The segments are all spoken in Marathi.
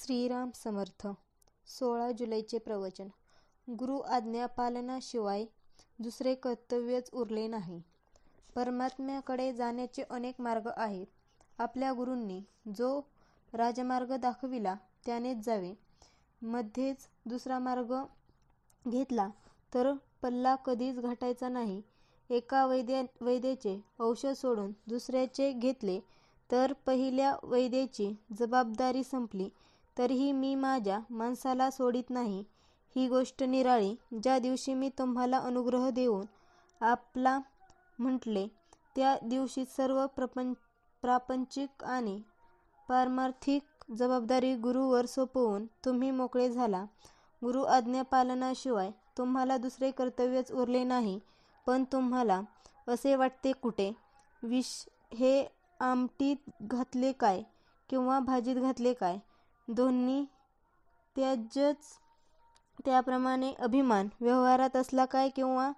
श्रीराम समर्थ. 16 जुलैचे प्रवचन. गुरु आज्ञा पालनाशिवाय दुसरे कर्तव्यच उरले नाही. परमात्म्याकडे जाण्याचे अनेक मार्ग आहेत. आपल्या गुरूंनी जो राजमार्ग दाखविला त्यानेच जावे. मध्येच दुसरा मार्ग घेतला तर पल्ला कधीच गाठायचा नाही. एका वैद्याचे औषध सोडून दुसऱ्याचे घेतले तर पहिल्या वैद्याची जबाबदारी संपली. तरीही मी माझ्या माणसाला सोडित नाही. ही गोष्ट निराळी. ज्या दिवशी मी तुम्हाला अनुग्रह देऊन आपला म्हटले त्या दिवशी सर्व प्रापंचिक आणि पारमार्थिक जबाबदारी गुरुवर सोपवून तुम्ही मोकळे झाला. गुरु आज्ञा पालनाशिवाय तुम्हाला दुसरे कर्तव्यच उरले नाही. पण तुम्हाला असे वाटते कुठे? विष हे आमटीत घातले काय किंवा भाजीत घातले काय, दोन्ही त्याजच. त्याप्रमाणे अभिमान व्यवहारात असला काय किंवा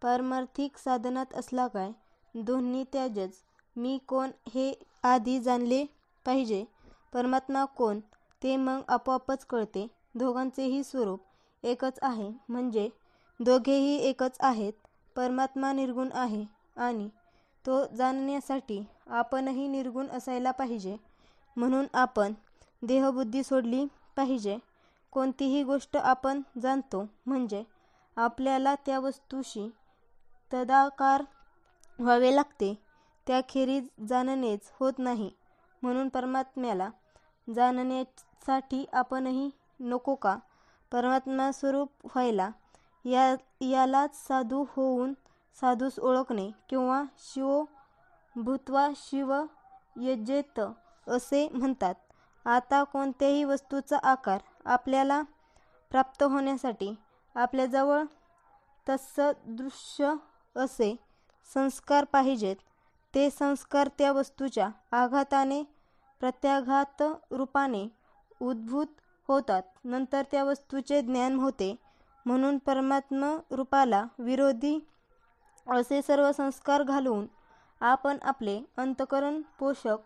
पारमार्थिक साधनात असला काय, दोन्ही त्याजच. मी कोण हे आधी जाणले पाहिजे. परमात्मा कोण ते मग आपोआपच कळते. दोघांचेही स्वरूप एकच आहे, म्हणजे दोघेही एकच आहेत. परमात्मा निर्गुण आहे आणि तो जाणण्यासाठी आपणही निर्गुण असायला पाहिजे. म्हणून आपण देहबुद्धी सोडली पाहिजे. कोणतीही गोष्ट आपण जाणतो म्हणजे आपल्याला त्या वस्तूशी तदाकार व्हावे लागते. त्याखेरीज जाणणेच होत नाही. म्हणून परमात्म्याला जाणण्यासाठी आपणही नको का? परमात्मा स्वरूप व्हायला यालाच साधू होऊन साधूस ओळखणे किंवा शिवो भूत्वा शिव यजेत असे म्हणतात. आता कोणत्याही वस्तूचा आकार आपल्याला प्राप्त होण्यासाठी आपल्याजवळ तत्सदृश असे संस्कार पाहिजेत. ते संस्कार त्या वस्तूच्या आघाताने प्रत्याघात रूपाने उद्भूत होतात. नंतर त्या वस्तूचे ज्ञान होते. म्हणून परमात्म रूपाला विरोधी असे सर्व संस्कार घालवून आपण आपले अंतःकरण पोषक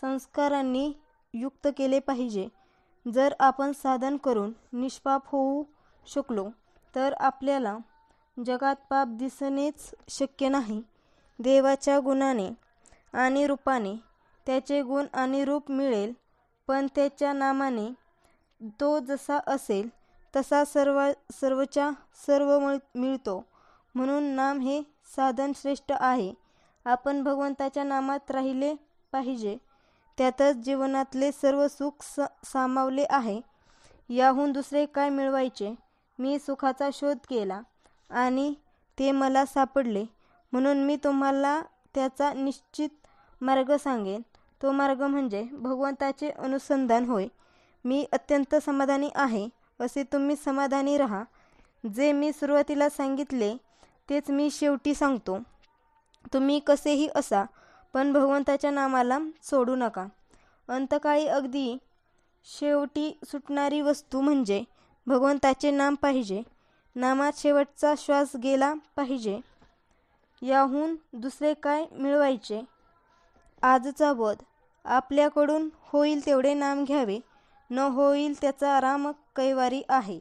संस्कारांनी युक्त केले पाहिजे. जर आपण साधन करून निष्पाप होऊ शकलो तर आपल्याला जगात पाप दिसणेच शक्य नाही. देवाच्या गुणाने आणि रूपाने त्याचे गुण आणि रूप मिळेल, पण त्याच्या नामाने तो जसा असेल तसा सर्वच्या सर्व मिळतो. म्हणून नाम हे साधन श्रेष्ठ आहे. आपण भगवंताच्या नामात राहिले पाहिजे. त्यातच जीवनातले सर्व सुख सामावले आहे. याहून दुसरे काय मिळवायचे? मी सुखाचा शोध केला आणि ते मला सापडले. म्हणून मी तुम्हाला त्याचा निश्चित मार्ग सांगेन. तो मार्ग म्हणजे भगवंताचे अनुसंधान होय. मी अत्यंत समाधानी आहे असे तुम्ही समाधानी राहा. जे मी सुरुवातीला सांगितले तेच मी शेवटी सांगतो. तुम्ही कसेही असा, पण भगवंताच्या नामाला सोडू नका. अंतकाळी अगदी शेवटी सुटणारी वस्तू म्हणजे भगवंताचे नाम पाहिजे. नामात शेवटचा श्वास गेला पाहिजे. याहून दुसरे काय मिळवायचे? आजचा बोध. आपल्याकडून होईल तेवढे नाम घ्यावे. न होईल त्याचा राम कैवारी आहे.